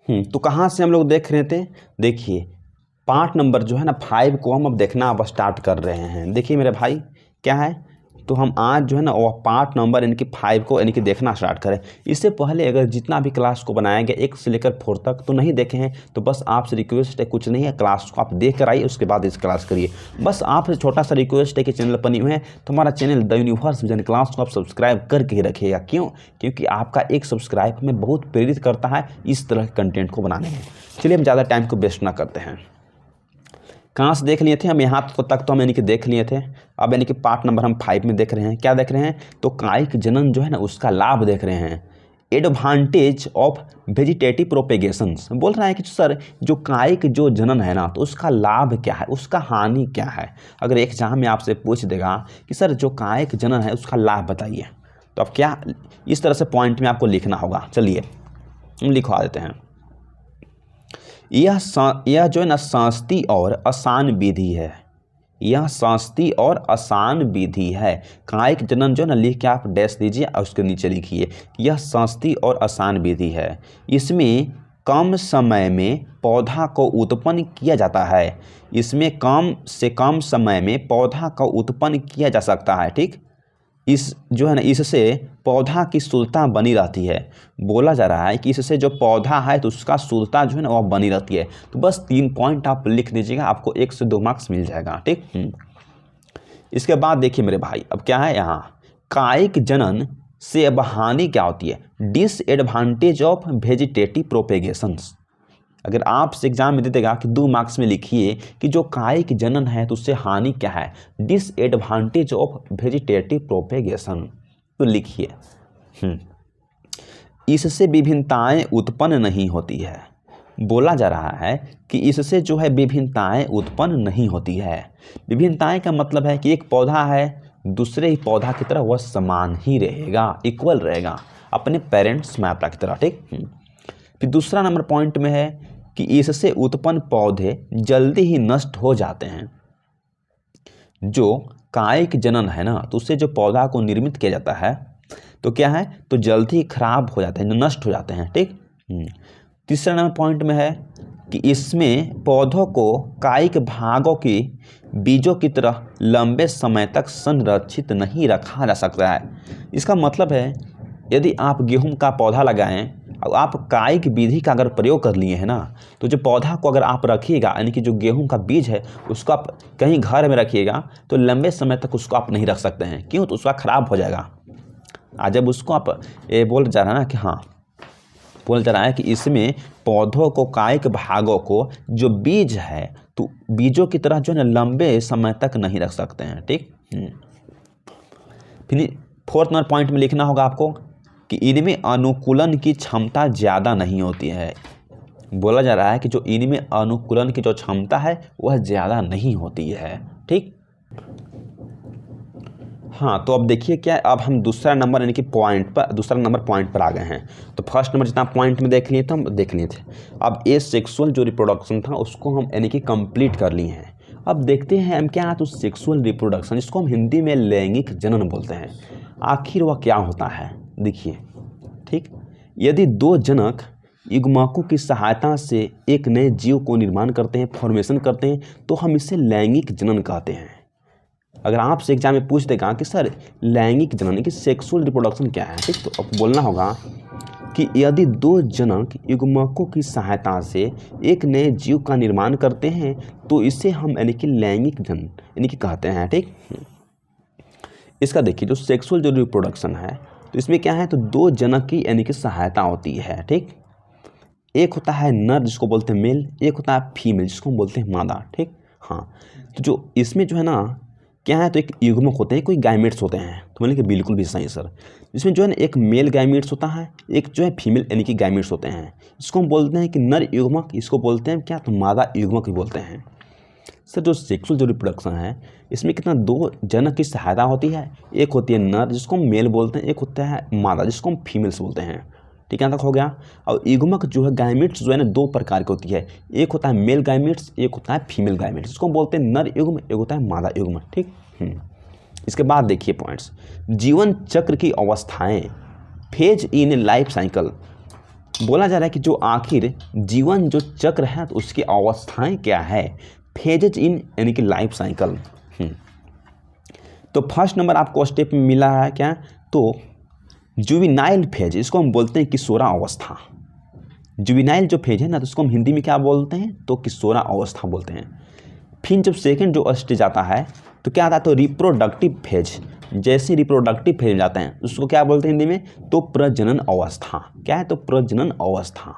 तो कहाँ से हम लोग देख रहे थे? देखिए पार्ट नंबर जो है ना 5 को हम अब देखना अब स्टार्ट कर रहे हैं। देखिए मेरे भाई क्या है, तो हम आज जो है ना वो पार्ट नंबर यानी कि 5 को यानी कि देखना स्टार्ट करें। इससे पहले अगर जितना भी क्लास को बनाया गया 1 से लेकर 4 तक तो नहीं देखे हैं तो बस आपसे रिक्वेस्ट है, कुछ नहीं है, क्लास को आप देख कर आइए, उसके बाद इस क्लास करिए। बस आपसे छोटा सा रिक्वेस्ट है कि चैनल बनी हुए हैं तो हमारा channel the universe vision class को आप सब्सक्राइब करके ही रखिएगा। क्यों? क्योंकि आपका एक सब्सक्राइब हमें बहुत प्रेरित करता है इस तरह के कंटेंट को बनाने में। चलिए हम ज़्यादा टाइम को वेस्ट ना करते हैं। कहाँ से देख लिए थे हम? यहाँ तक तो हम यानी कि देख लिए थे। अब यानी कि पार्ट नंबर हम 5 में देख रहे हैं। क्या देख रहे हैं? तो कायिक जनन जो है ना उसका लाभ देख रहे हैं। Advantage of vegetative propagations. बोल रहा है कि सर जो कायिक जो जनन है ना तो उसका लाभ क्या है, उसका हानि क्या है। अगर एग्जाम में आपसे पूछ देगा कि सर जो कायिक जनन है उसका लाभ बताइए, तो अब क्या इस तरह से पॉइंट में आपको लिखना होगा। चलिए हम लिखवा देते हैं। यह जो है ना सस्ती और आसान विधि है। यह सस्ती और आसान विधि है। कायिक जनन जो है ना लिख के आप डैश दीजिए और उसके नीचे लिखिए यह सस्ती और आसान विधि है। इसमें कम समय में पौधा को उत्पन्न किया जाता है। इसमें कम से कम समय में पौधा को उत्पन्न किया जा सकता है। ठीक, इस जो है ना इससे पौधा की शुद्धता बनी रहती है। बोला जा रहा है कि इससे जो पौधा है तो उसका शुद्धता जो है ना वह बनी रहती है। तो बस 3 पॉइंट आप लिख दीजिएगा, आपको 1 से 2 मार्क्स मिल जाएगा। ठीक, इसके बाद देखिए मेरे भाई अब क्या है यहाँ, कायिक जनन से अब हानि क्या होती है? Disadvantage of vegetative propagations. अगर आपसे एग्जाम में दे देगा कि 2 मार्क्स में लिखिए कि जो कायिक जनन है तो उससे हानि क्या है? Disadvantage of vegetative propagation. तो लिखिए इससे विभिन्नताएं उत्पन्न नहीं होती है। बोला जा रहा है कि इससे जो है विभिन्नताएं उत्पन्न नहीं होती है। विभिन्नताएं का मतलब है कि एक पौधा है दूसरे ही पौधा की तरह वह समान ही रहेगा, इक्वल रहेगा, अपने पेरेंट्स माता की तरह। ठीक, फिर दूसरा नंबर पॉइंट में है कि इससे उत्पन्न पौधे जल्दी ही नष्ट हो जाते हैं। जो कायिक जनन है ना तो उससे जो पौधा को निर्मित किया जाता है तो क्या है, तो जल्दी खराब हो जाते हैं, नष्ट हो जाते हैं। ठीक, तीसरा नंबर पॉइंट में है कि इसमें पौधों को कायिक भागों की बीजों की तरह लंबे समय तक संरक्षित नहीं रखा जा सकता है। इसका मतलब है यदि आप गेहूं का पौधा लगाएं और आप कायिक विधि का अगर प्रयोग कर लिए हैं ना तो जो पौधा को अगर आप रखिएगा यानी कि जो गेहूं का बीज है उसको आप कहीं घर में रखिएगा तो लंबे समय तक उसको आप नहीं रख सकते हैं। क्यों? तो उसका खराब हो जाएगा। आज जब उसको आप ये बोल जा रहा है ना कि हाँ, बोल जा रहा है कि इसमें पौधों को कायिक भागों को जो बीज है तो बीजों की तरह जो है ना लंबे समय तक नहीं रख सकते हैं। ठीक, फिर 4th नंबर पॉइंट में लिखना होगा आपको कि इनमें अनुकूलन की क्षमता ज़्यादा नहीं होती है। बोला जा रहा है कि जो इनमें अनुकूलन की जो क्षमता है वह ज़्यादा नहीं होती है। ठीक, हाँ, तो अब देखिए क्या, अब हम दूसरा नंबर यानी कि दूसरा नंबर पॉइंट पर आ गए हैं। तो फर्स्ट नंबर जितना पॉइंट में देख लिए थे हम देख लिए थे। अब ये सेक्सुअल जो रिप्रोडक्शन था उसको हम यानी कि कंप्लीट कर लिए हैं। अब देखते हैं हम क्या, तो सेक्सुअल रिप्रोडक्शन जिसको हम हिंदी में लैंगिक जनन बोलते हैं, आखिर वह क्या होता है। देखिए ठीक, यदि 2 जनक युग्मकों की सहायता से एक नए जीव को निर्माण करते हैं, फॉर्मेशन करते हैं, तो हम इसे लैंगिक जनन कहते हैं। अगर आपसे एग्जाम में पूछ देगा कि सर लैंगिक जनन कि सेक्सुअल रिप्रोडक्शन क्या है, ठीक, तो अब बोलना होगा कि यदि 2 जनक युग्मकों की सहायता से एक नए जीव का निर्माण करते हैं तो इसे हम यानी कि लैंगिक जनन यानी कि कहते हैं। ठीक, इसका देखिए जो सेक्सुअल जो रिप्रोडक्शन है तो इसमें क्या है, तो 2 जनक की यानी कि सहायता होती है। ठीक, एक होता है नर जिसको बोलते हैं मेल, एक होता है फीमेल जिसको हम बोलते हैं मादा। ठीक, हाँ, तो जो इसमें जो है ना क्या है, तो एक युग्मक होते हैं, कोई गाइमेट्स होते हैं। तो मैंने कि बिल्कुल भी सही सर। इसमें जो है ना एक मेल गाइमेट्स होता है, एक जो है फीमेल यानी कि गाइमेट्स होते हैं। इसको हम बोलते हैं कि नर युग्मक, इसको बोलते हैं क्या, तो मादा युग्मक भी बोलते हैं। सर जो सेक्सुअल जो रिप्रोडक्शन है इसमें कितना 2 जनक की सहायता होती है, एक होती है नर जिसको हम मेल बोलते हैं, एक होता है मादा जिसको हम फीमेल्स बोलते हैं। ठीक है, तक हो गया। और युग्मक जो है गाइमेट्स जो है ना 2 प्रकार की होती है, एक होता है मेल गाइमेट्स, एक होता है फीमेल गाइमेट्स, जिसको हम बोलते हैं नर युग्म, एक होता है मादा युग्म। ठीक, इसके बाद देखिए पॉइंट्स, जीवन चक्र की अवस्थाएं, फेज इन लाइफ साइकिल। बोला जा रहा है कि जो आखिर जीवन जो चक्र है तो उसकी अवस्थाएं क्या है, फेजेज इन यानी कि लाइफ साइकिल। तो फर्स्ट नंबर आपको स्टेप में मिला है क्या, तो जुवेनाइल फेज, इसको हम बोलते हैं किशोरा अवस्था। जुवेनाइल जो फेज है ना, तो उसको हम हिंदी में क्या बोलते हैं, तो किशोरा अवस्था बोलते हैं। फिर जब सेकंड जो स्टेज आता है तो क्या आता है, तो रिप्रोडक्टिव फेज। जैसे रिप्रोडक्टिव फेज जाते हैं उसको क्या बोलते हैं हिंदी में, तो प्रजनन अवस्था। क्या है, तो प्रजनन अवस्था।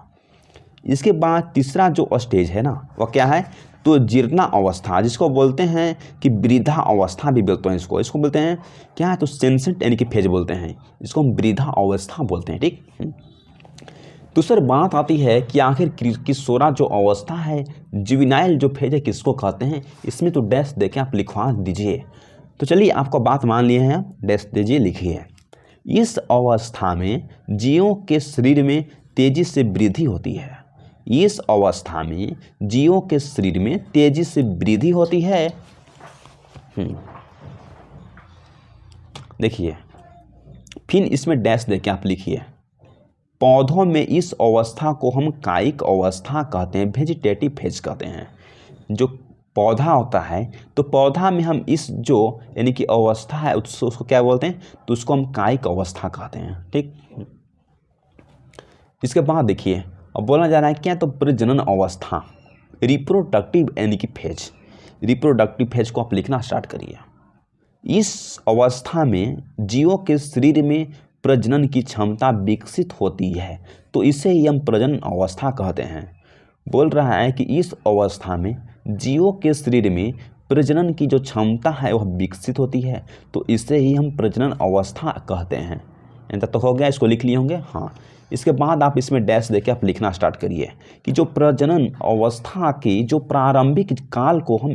इसके बाद तीसरा जो स्टेज है ना वह क्या है, तो जीर्णा अवस्था, जिसको बोलते हैं कि वृद्धा अवस्था भी बोलते हैं। इसको बोलते हैं क्या है, तो सेंसेंट यानी कि फेज बोलते हैं, इसको हम वृद्धा अवस्था बोलते हैं। ठीक। दूसरी बात आती है कि आखिर किशोरा जो अवस्था है, जुवेनाइल जो फेज है, किसको कहते हैं, इसमें तो डैश देके आप लिखवा दीजिए। तो चलिए आपको बात मान लिए हैं, डैश दीजिए, लिखिए। इस अवस्था में जीवों के शरीर में तेजी से वृद्धि होती है। इस अवस्था में जीवों के शरीर में तेजी से वृद्धि होती है। देखिए, फिर इसमें डैश देके आप लिखिए। पौधों में इस अवस्था को हम कायिक अवस्था कहते हैं, वेजिटेटिव फेज कहते हैं। जो पौधा होता है तो पौधा में हम इस जो यानी कि अवस्था है उसको क्या बोलते हैं, तो उसको हम कायिक अवस्था कहते हैं। ठीक। इसके बाद देखिए, अब बोला जा रहा है क्या, तो प्रजनन अवस्था, रिप्रोडक्टिव यानी कि फेज। रिप्रोडक्टिव फेज को आप लिखना स्टार्ट करिए। इस अवस्था में जीवों के शरीर में प्रजनन की क्षमता विकसित होती है, तो इसे ही हम प्रजनन अवस्था कहते हैं। बोल रहा है कि इस अवस्था में जीवों के शरीर में प्रजनन की जो क्षमता है वह विकसित होती है, तो इसे ही हम प्रजनन अवस्था कहते हैं। इतना तो हो गया, इसको लिख लिए होंगे। हाँ, इसके बाद आप इसमें डैश देके आप लिखना स्टार्ट करिए कि जो प्रजनन अवस्था की जो प्रारंभिक काल को हम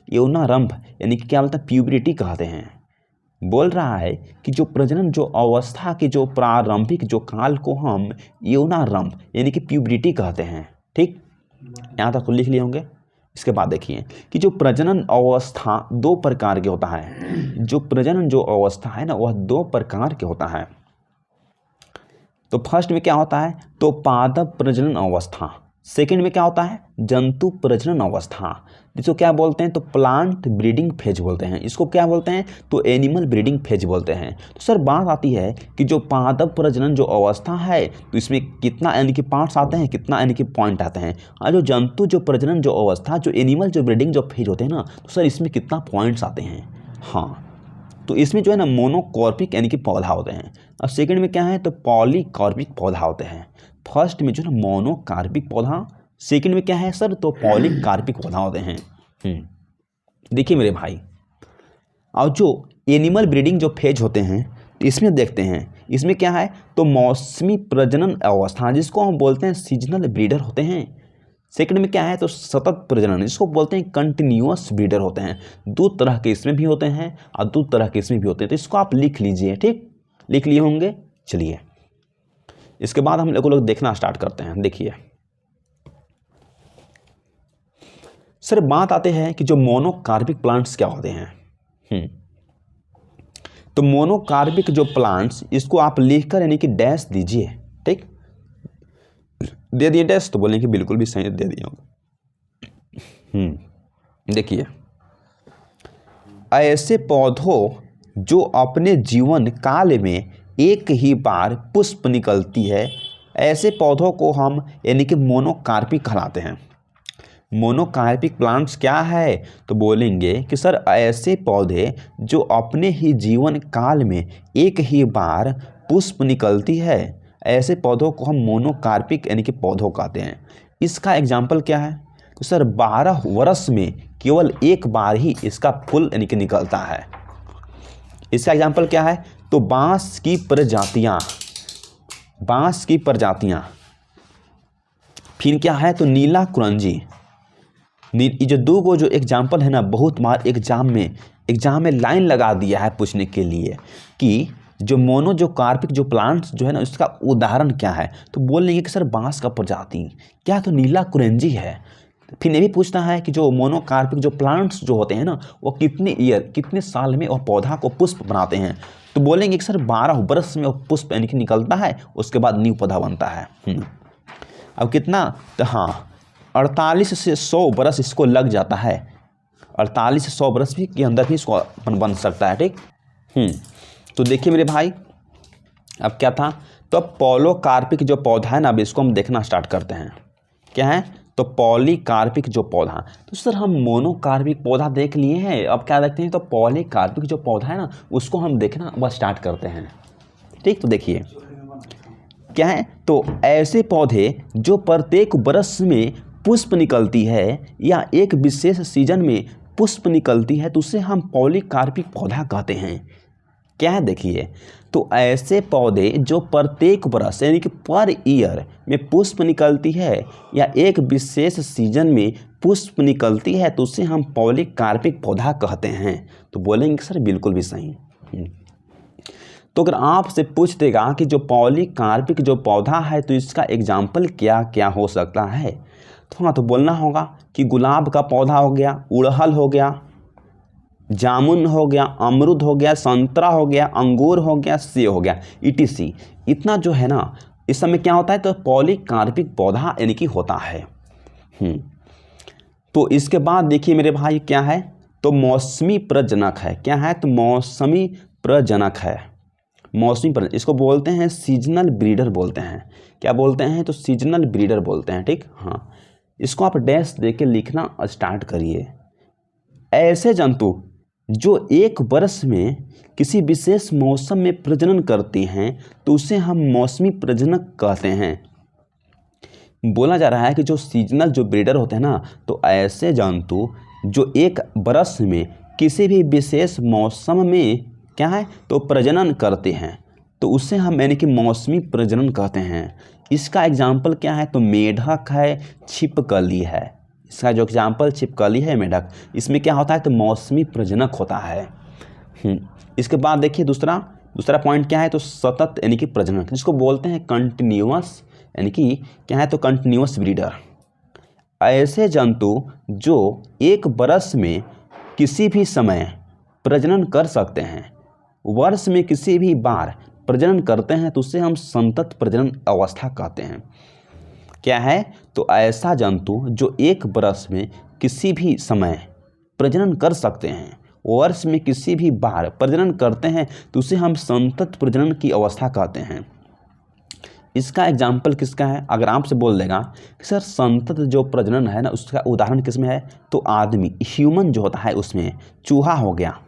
यौनारंभ यानी कि क्या बोलते हैं, प्यूबरिटी कहते हैं। बोल रहा है कि जो प्रजनन जो अवस्था की जो प्रारंभिक जो काल को हम यौनारंभ यानी कि प्यूबरिटी कहते हैं। ठीक, यहाँ तक तो लिख लिए होंगे। इसके बाद देखिए कि जो प्रजनन अवस्था दो प्रकार के होता है। जो प्रजनन जो अवस्था है ना वह दो प्रकार के होता है। तो फर्स्ट में क्या होता है, तो पादप प्रजनन अवस्था। सेकंड में क्या होता है, जंतु प्रजनन अवस्था, जिसको क्या बोलते हैं, तो प्लांट ब्रीडिंग फेज बोलते हैं। इसको क्या बोलते हैं, तो एनिमल ब्रीडिंग फेज बोलते हैं। तो सर बात आती है कि जो पादप प्रजनन जो अवस्था है तो इसमें कितना यानी कि पार्ट्स आते हैं, कितना यानी कि पॉइंट आते हैं। और जो जंतु जो प्रजनन जो अवस्था, जो एनिमल जो ब्रीडिंग जो फेज होते हैं ना, तो सर इसमें कितना पॉइंट्स आते हैं। हाँ, तो इसमें जो है ना मोनोकॉर्पिक यानी कि पौधा होते हैं, और सेकंड में क्या है, तो पॉलीकॉर्पिक पौधा होते हैं। फर्स्ट में जो है ना मोनोकार्पिक पौधा, सेकंड में क्या है सर, तो पॉलीकार्पिक पौधा होते हैं। देखिए मेरे भाई, और जो एनिमल ब्रीडिंग जो फेज होते हैं इसमें देखते हैं, इसमें क्या है, तो मौसमी प्रजनन अवस्था, जिसको हम बोलते हैं सीजनल ब्रीडर होते हैं। सेकंड में क्या है, तो सतत प्रजनन, इसको बोलते हैं कंटिन्यूअस ब्रीडर होते हैं। दो तरह के इसमें भी होते हैं और दो तरह के इसमें भी होते हैं। तो इसको आप लिख लीजिए। ठीक, लिख लिए होंगे। चलिए इसके बाद हम लोग देखना स्टार्ट करते हैं। देखिए सर बात आते हैं कि जो मोनोकार्पिक प्लांट्स क्या होते हैं। तो मोनोकार्पिक जो प्लांट्स, इसको आप लिखकर यानी कि डैश दीजिए। ठीक, दे दिए डैश, तो बोलें कि बिल्कुल भी सही दे दिए होंगे। देखिए, ऐसे पौधों जो अपने जीवन काल में एक ही बार पुष्प निकलती है, ऐसे पौधों को हम यानी कि मोनोकार्पिक कहलाते हैं। मोनोकार्पिक प्लांट्स क्या है, तो बोलेंगे कि सर ऐसे पौधे जो अपने ही जीवन काल में एक ही बार पुष्प निकलती है, ऐसे पौधों को हम मोनोकार्पिक यानी कि पौधों कहते हैं। इसका एग्जाम्पल क्या है, तो सर 12 वर्ष में केवल एक बार ही इसका फूल यानी कि निकलता है। इसका एग्जाम्पल क्या है, तो बांस की प्रजातियां। फिर क्या है, तो नीला कुरंजी। ये जो दो गो जो एग्जाम्पल है ना, बहुत बार एग्जाम में लाइन लगा दिया है पूछने के लिए कि जो मोनोकार्पिक जो प्लांट्स जो है ना उसका उदाहरण क्या है, तो बोल लेंगे कि सर बांस का प्रजाति, क्या, तो नीला कुरंजी है। फिर ये भी पूछना है कि जो मोनोकार्पिक जो प्लांट्स जो होते हैं ना वो कितने साल में वह पौधा को पुष्प बनाते हैं, तो बोलेंगे कि सर 12 बरस में वो पुष्प यानी कि निकलता है, उसके बाद न्यू पौधा बनता है। अब कितना, तो हाँ 48 से 100 बरस इसको लग जाता है, 48 से 100 बरस भी के अंदर भी इसको बन सकता है, ठीक। तो देखिए मेरे भाई, अब क्या था, तो अब पॉलीकार्पिक जो पौधा है ना, अब इसको हम देखना स्टार्ट करते हैं। क्या है, तो पॉलीकार्पिक जो पौधा, तो सर हम मोनोकार्पिक पौधा देख लिए हैं, अब क्या देखते हैं, तो पॉलीकार्पिक जो पौधा है ना उसको हम देखना बस स्टार्ट करते हैं, ठीक। तो देखिए क्या है, तो ऐसे पौधे जो प्रत्येक बरस में पुष्प निकलती है या एक विशेष सीजन में पुष्प निकलती है, तो उसे हम पॉलीकार्पिक पौधा कहते हैं। क्या है, देखिए, तो ऐसे पौधे जो प्रत्येक बरस यानी कि पर ईयर में पुष्प निकलती है या एक विशेष सीजन में पुष्प निकलती है, तो उसे हम पॉलीकार्पिक पौधा कहते हैं। तो बोलेंगे सर बिल्कुल भी सही। तो अगर आपसे पूछ देगा कि जो पॉलीकार्पिक जो पौधा है तो इसका एग्जाम्पल क्या क्या हो सकता है, तो हाँ, तो बोलना होगा कि गुलाब का पौधा हो गया, उड़हल हो गया, जामुन हो गया, अमरूद हो गया, संतरा हो गया, अंगूर हो गया, सेब हो गया, etc। इतना जो है ना इस समय क्या होता है, तो पॉलीकार्पिक पौधा यानी कि होता है। तो इसके बाद देखिए मेरे भाई क्या है, तो मौसमी प्रजनक है। क्या है, तो मौसमी प्रजनक है। मौसमी प्रजनक इसको बोलते हैं सीजनल ब्रीडर बोलते हैं। क्या बोलते हैं, तो सीजनल ब्रीडर बोलते हैं, ठीक। हाँ, इसको आप डैश दे के लिखना स्टार्ट करिए। ऐसे जंतु जो एक वर्ष में किसी विशेष मौसम में प्रजनन करते हैं तो उसे हम मौसमी प्रजनक कहते हैं। बोला जा रहा है कि जो सीजनल जो ब्रीडर होते हैं ना, तो ऐसे जंतु जो एक वर्ष में किसी भी विशेष मौसम में क्या है, तो प्रजनन करते हैं, तो उसे हम यानी कि मौसमी प्रजनन कहते हैं। इसका एग्जाम्पल क्या है, तो मेढक है, छिपकली है। इसका जो एग्जाम्पल छिपकली है, मेढक, इसमें क्या होता है, तो मौसमी प्रजनक होता है। इसके बाद देखिए दूसरा पॉइंट क्या है, तो सतत यानी कि प्रजनक, जिसको बोलते हैं कंटिन्यूअस यानी कि क्या है, तो कंटिन्यूअस ब्रीडर। ऐसे जंतु जो एक वर्ष में किसी भी समय प्रजनन कर सकते हैं, वर्ष में किसी भी बार प्रजनन करते हैं, तो उसे हम संतत प्रजनन अवस्था कहते हैं। क्या है, तो ऐसा जंतु जो एक वर्ष में किसी भी समय प्रजनन कर सकते हैं, वर्ष में किसी भी बार प्रजनन करते हैं, तो उसे हम संतत प्रजनन की अवस्था कहते हैं। इसका एग्जाम्पल किसका है, अगर आपसे बोल देगा कि सर संतत जो प्रजनन है ना उसका उदाहरण किसमें है, तो आदमी ह्यूमन जो होता है उसमें, चूहा हो गया,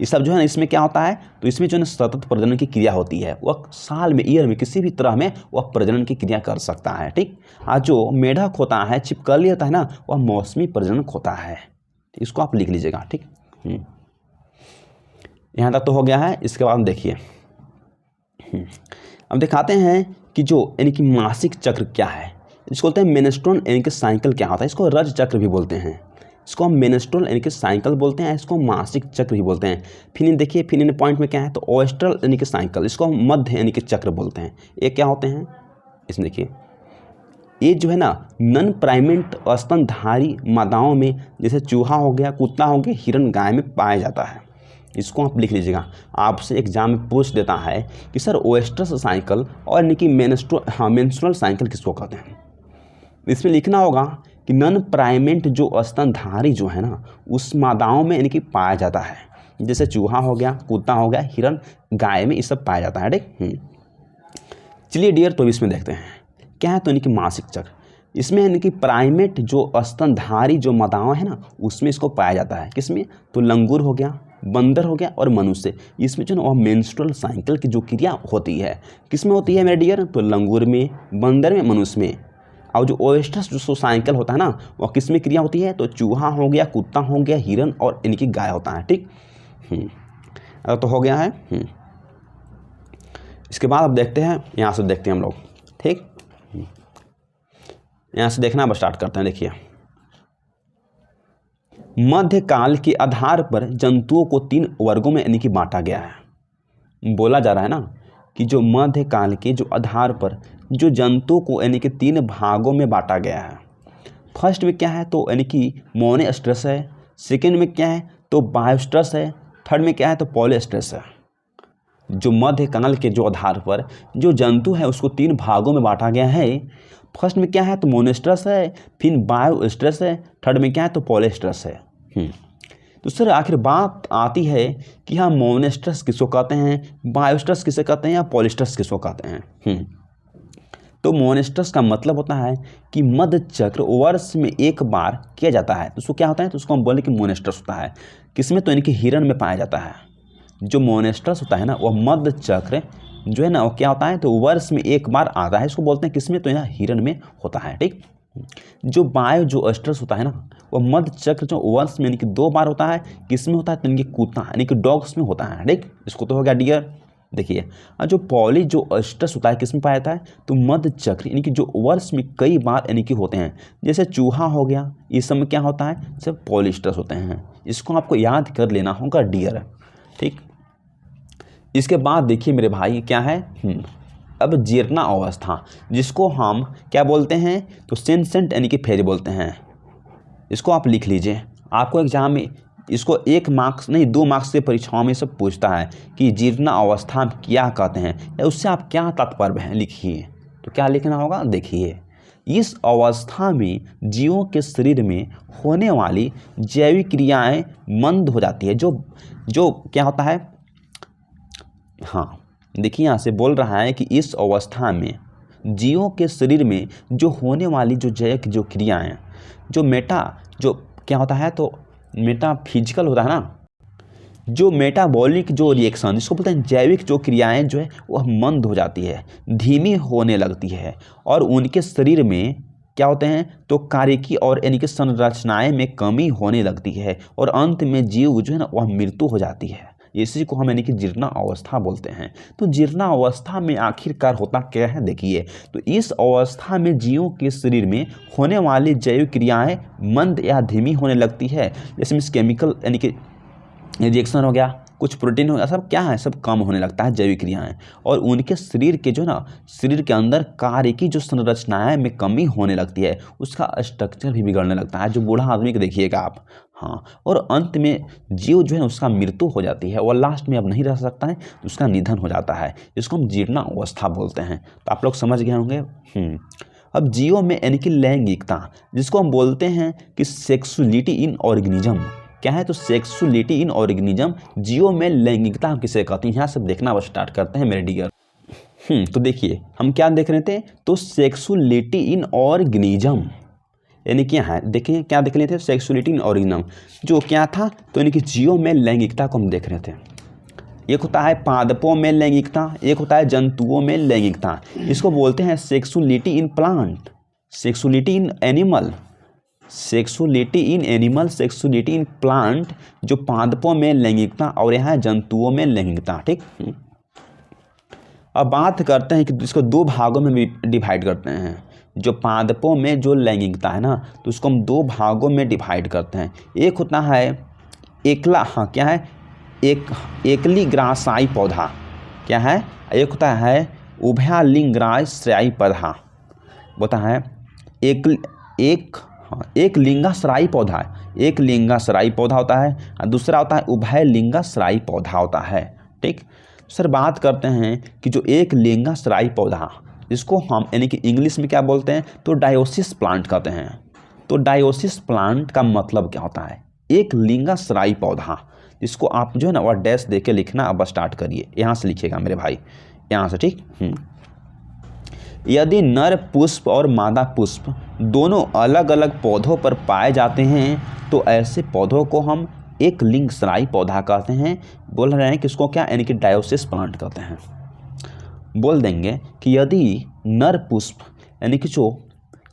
ये सब जो है ना इसमें क्या होता है, तो इसमें जो है सतत प्रजनन की क्रिया होती है, वह साल में ईयर में किसी भी तरह में वह प्रजनन की क्रिया कर सकता है, ठीक। आज जो मेढक होता है, छिपकली होता है ना, वह मौसमी प्रजनक होता है। इसको आप लिख लीजिएगा, ठीक। यहाँ तक तो हो गया है। इसके बाद देखिए अब दिखाते हैं कि जो यानी कि मासिक चक्र क्या है, इसको बोलते हैं मेनस्ट्रुअल यानी कि साइकिल क्या होता है, इसको रज चक्र भी बोलते हैं, इसको हम मेनस्ट्रुअल यानी कि साइकिल बोलते हैं, इसको मासिक चक्र भी बोलते हैं। फिर इन देखिए, फिर इन पॉइंट में क्या है, तो ओएस्ट्रल यानी कि साइकिल, इसको हम मध्य यानी कि चक्र बोलते हैं। ये क्या होते हैं, इसमें देखिए, ये जो है ना नन प्राइमेट स्तनधारी मादाओं में, जैसे चूहा हो गया, कुत्ता हो गया, हिरन गाय में पाया जाता है। इसको आप लिख लीजिएगा, आपसे एग्जाम में पूछ देता है कि सर ओएस्ट्रस साइकिल और यानी कि मेंस्ट्रुअल साइकिल किसको कहते हैं। इसमें लिखना होगा कि नन प्राइमेट जो स्तनधारी जो है ना उस मादाओं में यानी कि पाया जाता है, जैसे चूहा हो गया, कुत्ता हो गया, हिरन गाय में, ये सब पाया जाता है, ठीक। चलिए डियर, तो इसमें देखते हैं क्या है, तो यानी कि मासिक चक्र, इसमें यानी कि प्राइमेट जो स्तनधारी जो मादाएं है ना उसमें इसको पाया जाता है। किसमें, तो लंगूर हो गया, बंदर हो गया और मनुष्य, इसमें जो ना वह मेंस्ट्रुअल साइकिल की जो क्रिया होती है किसमें होती है मेरे डियर, तो लंगूर में, बंदर में, मनुष्य में। और जो ओएस्ट्रस जो साइकिल होता है ना वह किस में क्रिया होती है, तो चूहा हो गया, कुत्ता हो गया, हिरन और इनकी गाय होता है, ठीक। तो हो गया है। इसके बाद अब देखते हैं, यहाँ से देखते हैं हम लोग, ठीक। यहाँ से देखना अब स्टार्ट करते हैं। देखिए, मध्यकाल के आधार पर जंतुओं को 3 वर्गों में यानी कि बांटा गया है। बोला जा रहा है ना कि जो मध्यकाल के जो आधार पर जो जंतुओं को यानी कि 3 भागों में बांटा गया है। फर्स्ट में क्या है, तो यानी कि मोनोस्ट्रस है, सेकेंड में क्या है, तो बायोस्ट्रस है, थर्ड में क्या है, तो पॉलीस्ट्रस है। जो मध्य कनल के जो आधार पर जो जंतु है उसको 3 भागों में बांटा गया है। फर्स्ट में क्या है तो मोनोस्ट्रस है, फिर बायोस्ट्रस है, थर्ड में क्या है तो पॉलिस्ट्रस है। तो सर आखिर बात आती है कि हाँ मोनोस्ट्रस किसको कहते हैं, बायोस्ट्रस किसे कहते हैं या पॉलिस्ट्रस किसको कहते हैं। तो मोनोस्ट्रस का मतलब होता है कि मध्य चक्र वर्ष में एक बार किया जाता है, तो उसको क्या होता है तो उसको हम बोले कि मोनोस्ट्रस होता है। किसमें तो इनके हिरण में पाया जाता है। जो मोनोस्ट्रस होता है ना वह मध्य चक्र जो है ना वो क्या होता है तो वर्ष में एक बार आता है, इसको बोलते हैं किसमें तो यहाँ हिरण में होता है। ठीक, जो जो स्ट्रस होता है ना वह मध्य चक्र जो वर्ष में यानी कि 2 बार होता है, किसमें होता है तो इनकी कुत्ता यानी कि डॉग्स में होता है। ठीक, इसको तो हो गया डियर। देखिए जो जो स्ट्रस होता है किसमें पाया जाता है तो मध्य चक्र यानी कि जो वर्ष में कई बार यानी कि होते हैं, जैसे चूहा हो गया, इस समय क्या होता है सब पॉलिस्ट्रस होते हैं। इसको आपको याद कर लेना होगा डियर। ठीक, इसके बाद देखिए मेरे भाई क्या है अब जीर्णा अवस्था, जिसको हम क्या बोलते हैं तो सेंसेंट यानी कि फेज बोलते हैं। इसको आप लिख लीजिए, आपको एग्जाम में इसको 1 मार्क्स नहीं 2 मार्क्स से परीक्षाओं में सब पूछता है कि जीर्णा अवस्था क्या कहते हैं या उससे आप क्या तात्पर्य है लिखिए। तो क्या लिखना होगा देखिए, इस अवस्था में जीवों के शरीर में होने वाली जैविक क्रियाएं मंद हो जाती है। जो क्या होता है, हाँ देखिए यहाँ से बोल रहा है कि इस अवस्था में जीवों के शरीर में जो होने वाली जो जैविक जो क्रियाएं जो क्या होता है तो मेटाफिजिकल होता है ना, जो मेटाबॉलिक जो रिएक्शन जिसको बोलते हैं जैविक जो क्रियाएं जो है वह मंद हो जाती है, धीमी होने लगती है और उनके शरीर में क्या होते हैं तो कार्यकी और यानी कि संरचनाएं में कमी होने लगती है और अंत में जीव जो है ना वह मृत्यु हो जाती है। इसी को हम यानी कि जीर्णा अवस्था बोलते हैं। तो जीर्णा अवस्था में आखिरकार होता क्या है देखिए, तो इस अवस्था में जीवों के शरीर में होने वाली जैविक क्रियाएं मंद या धीमी होने लगती है। जैसे मीन्स केमिकल यानी कि रिएक्शन हो गया, कुछ प्रोटीन हो गया, सब क्या है सब कम होने लगता है जैविक क्रियाएं और उनके शरीर के जो ना शरीर के अंदर कार्य की जो संरचनाएं में कमी होने लगती है, उसका स्ट्रक्चर भी बिगड़ने लगता है। जो बूढ़ा आदमी को देखिएगा आप, हाँ, और अंत में जीव जो है उसका मृत्यु हो जाती है और लास्ट में अब नहीं रह सकता है तो उसका निधन हो जाता है। इसको हम जीर्णा अवस्था बोलते हैं। तो आप लोग समझ गए होंगे। अब जीवों में यानी कि लैंगिकता, जिसको हम बोलते हैं कि सेक्सुअलिटी इन ऑर्गेनिज्म, क्या है तो सेक्सुअलिटी इन ऑर्गेनिज्म, जीवों में लैंगिकता किसे कहते हैं, यहाँ से देखना स्टार्ट करते हैं मेरे डियर। तो देखिए हम क्या देख रहे थे तो सेक्सुअलिटी इन ऑर्गेनिज्म यानी क्या है, देखिए क्या देख रहे थे सेक्सुअलिटी इन ऑर्गेनिज्म जो क्या था तो यानी कि जीवों में लैंगिकता को हम देख रहे थे। एक होता है पादपों में लैंगिकता, एक होता है जंतुओं में लैंगिकता। इसको बोलते हैं sexuality in plant, sexuality in animal, sexuality in animal, sexuality in plant, जो पादपों में लैंगिकता और यहाँ जंतुओं में लैंगिकता। ठीक, अब बात करते हैं कि इसको 2 भागों में डिवाइड करते हैं। जो पादपों में जो लैंगिकता है ना तो उसको हम 2 भागों में डिवाइड करते हैं। एक होता है एकला, हाँ क्या है एकली ग्रासाई पौधा, क्या है, एक होता है उभयलिंगाश्रयी पौधा, होता है एक लिंगाश्रयी पौधा है, एक लिंगाश्रयी पौधा होता है और दूसरा होता है उभयलिंगाश्रयी पौधा होता है। ठीक, सर बात करते हैं कि जो एक लिंगाश्रयी पौधा, इसको हम यानी कि इंग्लिश में क्या बोलते हैं तो डायोसिस प्लांट कहते हैं। तो डायोसिस प्लांट का मतलब क्या होता है, एक लिंगाश्रयी पौधा, जिसको आप जो है ना वह डैश दे के लिखना अब स्टार्ट करिए, यहाँ से लिखिएगा मेरे भाई, यहाँ से। ठीक, यदि नर पुष्प और मादा पुष्प दोनों अलग अलग पौधों पर पाए जाते हैं तो ऐसे पौधों को हम एक लिंगाश्रयी पौधा कहते हैं। बोल रहे हैं कि इसको क्या यानी कि डायोसिस प्लांट कहते हैं। बोल देंगे कि यदि नर पुष्प यानी कि जो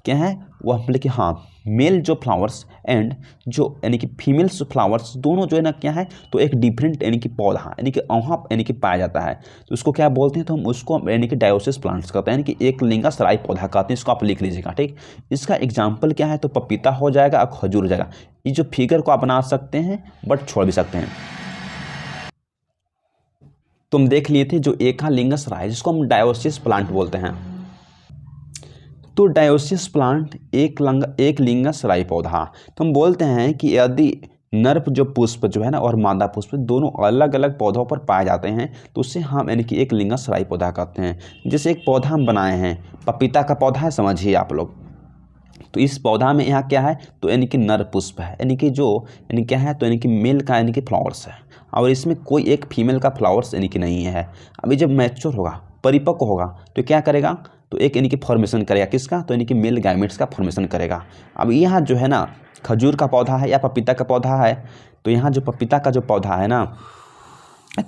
क्या है वह मतलब कि हाँ मेल जो फ्लावर्स एंड जो यानी कि फीमेल्स फ्लावर्स दोनों जो है ना क्या है तो एक डिफरेंट यानी कि पौधा यानी कि वहाँ यानी कि पाया जाता है, तो उसको क्या बोलते हैं तो हम उसको यानी कि डायोसिस प्लांट्स कहते हैं, यानी कि एक लिंगाश्रयी पौधा कहते हैं। इसको आप लिख लीजिएगा। ठीक, इसका एग्जाम्पल क्या है तो पपीता हो जाएगा और खजूर हो जाएगा। ये जो फिगर को आप बना सकते हैं बट छोड़ भी सकते हैं। तुम देख लिए थे जो एका लिंगाश्रयी जिसको हम डायोसिस प्लांट बोलते हैं। तो डायोसिस प्लांट एक लिंगाश्रयी पौधा, तो हम बोलते हैं कि यदि नर जो पुष्प जो है ना और मादा पुष्प दोनों अलग अलग पौधों पर पाए जाते हैं, तो उससे हम यानी कि एक लिंगसराई पौधा कहते हैं। जैसे एक पौधा हम बनाए हैं, पपीता का पौधा है, समझिए आप लोग। तो इस पौधा में यहाँ क्या है, तो यानी कि नर पुष्प है, यानी कि जो यानी क्या है, तो यानी कि मेल का यानी कि फ्लावर्स है, और इसमें कोई एक फीमेल का फ्लावर्स यानी कि नहीं है। अभी जब मैच्योर होगा, परिपक्व होगा, तो क्या करेगा, तो एक यानी कि फॉर्मेशन करेगा, किसका, तो यानी कि मेल गैमेट्स का फॉर्मेशन करेगा। अब यहाँ जो है ना खजूर का पौधा है या पपीता का पौधा है, तो यहाँ जो पपीता का जो पौधा है ना,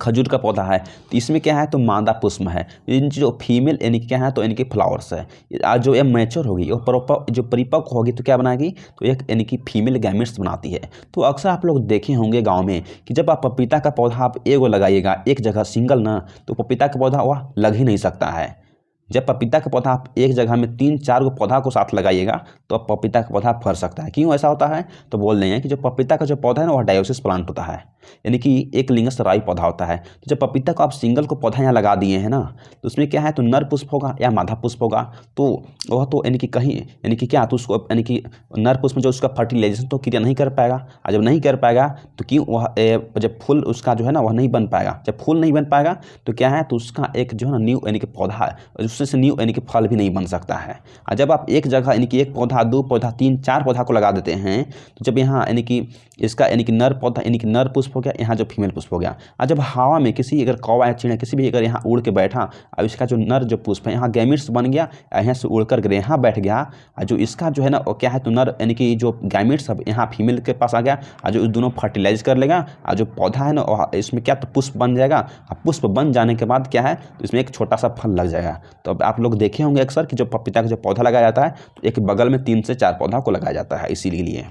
खजूर का पौधा है, तो इसमें क्या है, तो मादा पुष्प है। इन जो फीमेल यानी क्या है, तो इनके फ्लावर्स है। आज जो ये मैच्योर होगी और प्रॉपर जो परिपक्व होगी, तो क्या बनाएगी, तो एक यानी कि फीमेल गैमेट्स बनाती है। तो अक्सर आप लोग देखे होंगे गांव में कि जब आप पपीता का पौधा आप एगो लगाइएगा एक जगह सिंगल ना, तो पपीता का पौधा वह लग ही नहीं सकता है। जब पपीता का पौधा आप एक जगह में 3-4 पौधा को साथ लगाइएगा, तो अब पपीता का पौधा फर सकता है। क्यों ऐसा होता है, तो बोल रहे हैं कि जो पपीता का जो पौधा है ना, वह डायोसिस प्लांट होता है, यानी कि एक लिंगसराई पौधा होता है। तो जब पपीता को आप सिंगल को पौधा यहाँ लगा दिए हैं ना, तो उसमें क्या है, तो नर पुष्प होगा या मादा पुष्प होगा, तो वह तो यानी कि कहीं यानी कि क्या, तो उसको यानी कि नर पुष्प जो उसका फर्टिलाइजेशन तो क्रिया नहीं कर पाएगा, और जब नहीं कर पाएगा तो क्यों वह जब फूल उसका जो है ना वह नहीं बन पाएगा। जब फूल नहीं बन पाएगा तो क्या है, तो उसका एक जो है ना न्यू यानी कि पौधा है, उससे न्यू यानी कि फल भी नहीं बन सकता है। और जब आप एक जगह यानी कि एक पौधा, 2 पौधा, 3-4 पौधा को लगा देते हैं, तो जब यहाँ यानी कि इसका यानी कि नर पौधा यानी कि नर पुष्प हो गया, यहाँ जो फीमेल पुष्प हो गया, और जब हवा में किसी अगर कौवा या चिड़िया किसी भी अगर यहाँ उड़ के बैठा, अब इसका जो नर जो पुष्प है यहाँ गैमेट्स बन गया, यहाँ से उड़ कर यहाँ बैठ गया, और जो इसका जो है ना वो क्या है, तो नर यानी कि जो गैमेट्स अब यहाँ फीमेल के पास आ गया, और जो दोनों फर्टिलाइज कर लेगा, और जो पौधा है ना इसमें क्या, तो पुष्प बन जाएगा। और पुष्प बन जाने के बाद क्या है, तो इसमें एक छोटा सा फल लग जाएगा। तो अब आप लोग देखे होंगे अक्सर कि जो पपीता का जो पौधा लगाया जाता है, तो एक बगल में 3 से 4 पौधा को लगाया जाता है इसीलिए।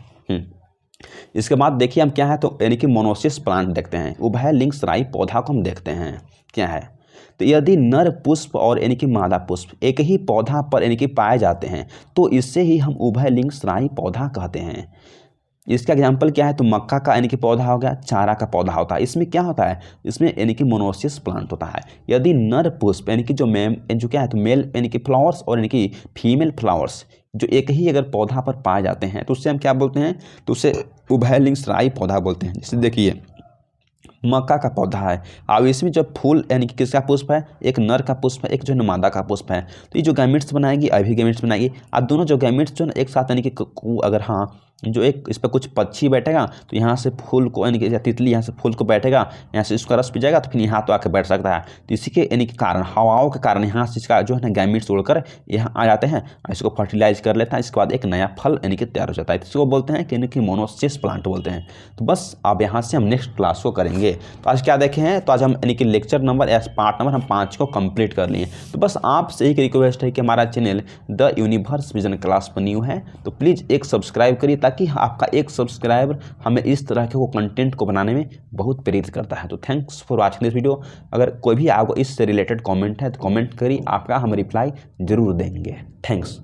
इसके बाद देखिए हम क्या है, तो यानी कि मोनोसिस प्लांट देखते हैं, उभयलिंगसराई पौधा को हम देखते हैं क्या है। तो यदि नर पुष्प और यानी कि मादा पुष्प एक ही पौधा पर यानी कि पाए जाते हैं, तो इससे ही हम उभयलिंगसराई पौधा कहते हैं। इसका एग्जाम्पल क्या है, तो मक्का का यानी कि पौधा हो गया, चारा का पौधा होता है। इसमें क्या होता है, इसमें यानी कि मोनोसिस प्लांट होता है। यदि नर पुष्प यानी कि जो क्या है, तो मेल यानी कि फ्लावर्स और यानी कि फीमेल फ्लावर्स जो एक ही अगर पौधा पर पाए जाते हैं, तो उससे हम क्या बोलते हैं, तो उससे उभयलिंगसराई पौधा बोलते हैं। जैसे देखिए मक्का का पौधा है, अब इसमें जो फूल यानी कि किसका पुष्प है, एक नर का पुष्प है, एक जो है मादा का पुष्प है। तो ये जो गैमेट्स बनाएगी अभी गैमेट्स बनाएगी, अब दोनों जो गैमेट्स जो एक साथ यानी कि अगर हाँ जो एक इस पर कुछ पक्षी बैठेगा, तो यहाँ से फूल को यानी कि तितली यहाँ से फूल को बैठेगा, यहाँ से इसका रस पी जाएगा, तो फिर यहाँ तो आके बैठ सकता है। तो इसी के यानी कि कारण हवाओं के कारण यहाँ से इसका जो है ना गैमेट्स उड़कर यहाँ आ जाते हैं, इसको फर्टिलाइज कर लेता है, इसके बाद एक नया फल यानी कि तैयार हो जाता है। इसको बोलते हैं कि यानी कि मोनोसिस प्लांट बोलते हैं। तो बस अब यहाँ से हम नेक्स्ट क्लास को करेंगे। तो आज क्या देखे हैं, तो आज हम यानी कि लेक्चर नंबर या पार्ट नंबर हम 5 को कंप्लीट कर लिए। तो बस आपसे एक रिक्वेस्ट है कि हमारा channel the universe vision class पर न्यू है, तो प्लीज़ एक सब्सक्राइब करिए, ताकि आपका एक सब्सक्राइबर हमें इस तरह के वो कंटेंट को बनाने में बहुत प्रेरित करता है। तो thanks for watching this video. अगर कोई भी आपको इससे रिलेटेड कमेंट है तो कमेंट करिए, आपका हम रिप्लाई जरूर देंगे। थैंक्स।